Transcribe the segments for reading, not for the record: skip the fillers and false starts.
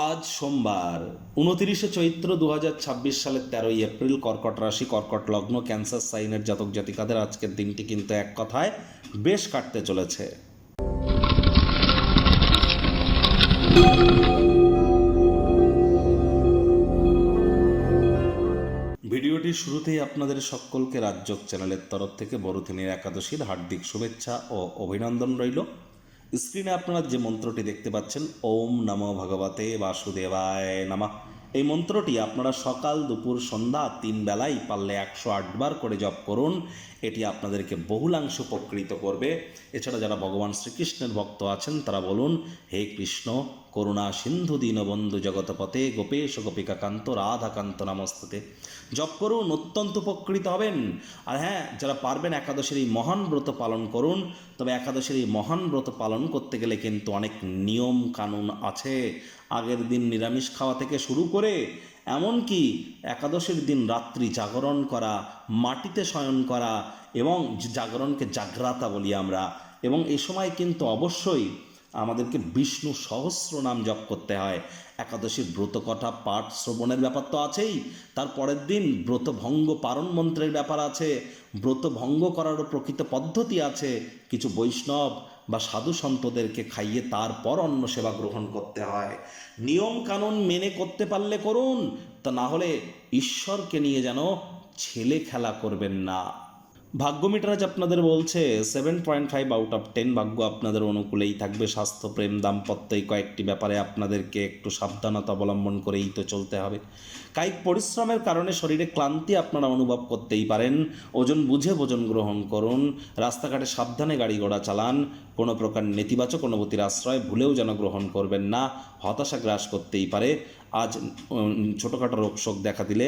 আজ সোমবার 29শে চৈত্র 2026 সালের 13ই এপ্রিল। কর্কট রাশি, কর্কট লগ্ন, ক্যান্সার সাইনের জাতক জাতিকাদের আজকের দিনটি কিন্তু এক কথায় বেশ কাটতে চলেছে। ভিডিওটির শুরুতেই আপনাদের সকলকে রাজযোগ চ্যানেলের তরফ থেকে বড়দিনের একাদশীর হার্দিক শুভেচ্ছা ও অভিনন্দন রইল। স্ক্রিনে আপনারা যে মন্ত্রটি দেখতে পাচ্ছেন, ওম নমো ভগবতে বাসুদেবায় নমঃ, এই মন্ত্রটি আপনারা সকাল দুপুর সন্ধ্যা 3 বেলায় পারলে 108 বার করে জপ করুন। এটি আপনাদেরকে বহুলাংশ উপকৃত করবে। এছাড়া যারা ভগবান শ্রীকৃষ্ণের ভক্ত আছেন তারা বলুন, হে কৃষ্ণ করুণা সিন্ধু দীনবন্ধু জগৎপতে গোপেশ গোপিকাকান্ত রাধাকান্ত নমস্তুতে। জপ করুন, অত্যন্ত উপকৃত হবেন। আর হ্যাঁ, যারা পারবেন একাদশীর এই মহান ব্রত পালন করুন। তবে একাদশীর এই মহান ব্রত পালন করতে গেলে কিন্তু অনেক নিয়ম কানুন আছে। আগের দিন নিরামিষ খাওয়া থেকে শুরু করে এমনকি একাদশীর দিন রাত্রি জাগরণ করা, মাটিতে শয়ন করা এবং জাগরণকে জাগ্রাতা বলি আমরা। এবং এই সময় কিন্তু অবশ্যই আমাদেরকে বিষ্ণু সহস্র নাম জপ করতে হয়। একাদশীর ব্রতকথা পাঠ শ্রবণের ব্যাপার তো আছেই, তার পরের দিন ব্রতভঙ্গ পারণ মন্ত্রের ব্যাপার আছে। ব্রতভঙ্গ করারও প্রকৃত পদ্ধতি আছে। কিছু বৈষ্ণব বা সাধু সন্তদেরকে খাইয়ে তারপর অন্ন সেবা গ্রহণ করতে হয়। নিয়ম কানুন মেনে করতে পারলে করুন, তা না হলে ঈশ্বরকে নিয়ে যেন ছেলে খেলা করবেন না। ভাগ্য মিটার আজ আপনাদের বলছে 7.5 আউট অফ 10 ভাগ্য আপনাদের অনুকূলেই থাকবে। স্বাস্থ্য, প্রেম, দাম্পত্য এই কয়েকটি ব্যাপারে আপনাদেরকে একটু সাবধানতা অবলম্বন করেই তো চলতে হবে। কায়িক পরিশ্রমের কারণে শরীরে ক্লান্তি আপনারা অনুভব করতেই পারেন। ওজন বুঝে ভোজন গ্রহণ করুন। রাস্তাঘাটে সাবধানে গাড়ি ঘোড়া চালান। কোনো প্রকার নেতিবাচক অনুভূতির আশ্রয় ভুলেও যেন গ্রহণ করবেন না। হতাশা গ্রাস করতেই পারে। আজ ছোটোখাটো রোগশোক দেখা দিলে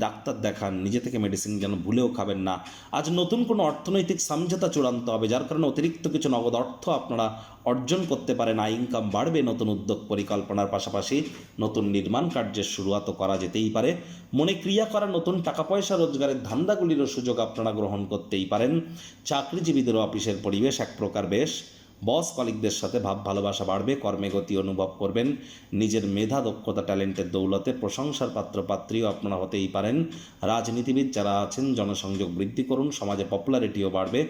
ডাক্তার দেখান, নিজে থেকে মেডিসিন যেন ভুলেও খাবেন না। আজ নতুন কোনো অর্থনৈতিক সমঝোতা চূড়ান্ত হবে, যার কারণে অতিরিক্ত কিছু নগদ অর্থ আপনারা অর্জন করতে পারেন। আয় ইনকাম বাড়বে। নতুন উদ্যোগ পরিকল্পনার পাশাপাশি নতুন নির্মাণ কার্যের শুরুয়াতও করা যেতেই পারে। মনে ক্রিয়া করা নতুন টাকা পয়সা রোজগারের ধান্দাগুলিরও সুযোগ আপনারা গ্রহণ করতেই পারেন। চাকরিজীবীদের অফিসের পরিবেশ এক প্রকার বেশ। বস কলিগদের সাথে ভাব ভালোবাসা বাড়বে। কর্মে গতি অনুভব করবেন। নিজের মেধা, দক্ষতা, ট্যালেন্টের দৌলতে প্রশংসার পাত্রপাত্রীও আপনারা হতেই পারেন। রাজনীতিবিদ যারা আছেন জনসংযোগ বৃদ্ধি করুন। সমাজে পপুলারিটিও বাড়বে।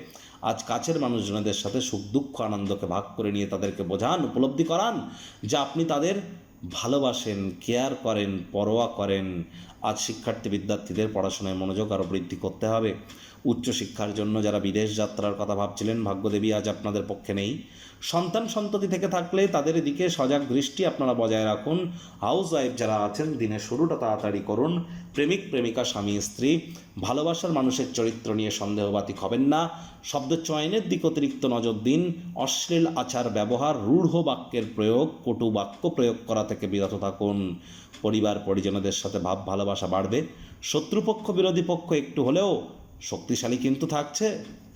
আজ কাছের মানুষজনদের সাথে সুখ দুঃখ আনন্দকে ভাগ করে নিয়ে তাদেরকে বোঝান, উপলব্ধি করান যে আপনি তাদের ভালোবাসেন, কেয়ার করেন, পরোয়া করেন। আজ শিক্ষার্থী বিদ্যার্থীদের পড়াশোনায় মনোযোগ আরও বৃদ্ধি করতে হবে। উচ্চশিক্ষার জন্য যারা বিদেশ যাত্রার কথা ভাবছিলেন, ভাগ্যদেবী আজ আপনাদের পক্ষে নেই। সন্তান সন্ততি থেকে থাকলে তাদের দিকে সজাগ দৃষ্টি আপনারা বজায় রাখুন। হাউস ওয়াইফ যারা আছেন দিনের শুরুটা তাড়াতাড়ি করুন। প্রেমিক প্রেমিকা, স্বামী স্ত্রী, ভালোবাসার মানুষের চরিত্র নিয়ে সন্দেহবাতিক হবেন না। শব্দ চয়নের দিক অতিরিক্ত নজর দিন। অশ্লীল আচার ব্যবহার, রূঢ় বাক্যের প্রয়োগ, কটু বাক্য প্রয়োগ করা থেকে বিরত থাকুন। পরিবার পরিজনদের সাথে ভাব ভালোবাসা বাড়বে। শত্রুপক্ষ বিরোধী পক্ষ একটু হলেও শক্তিশালী কিন্তু থাকছে।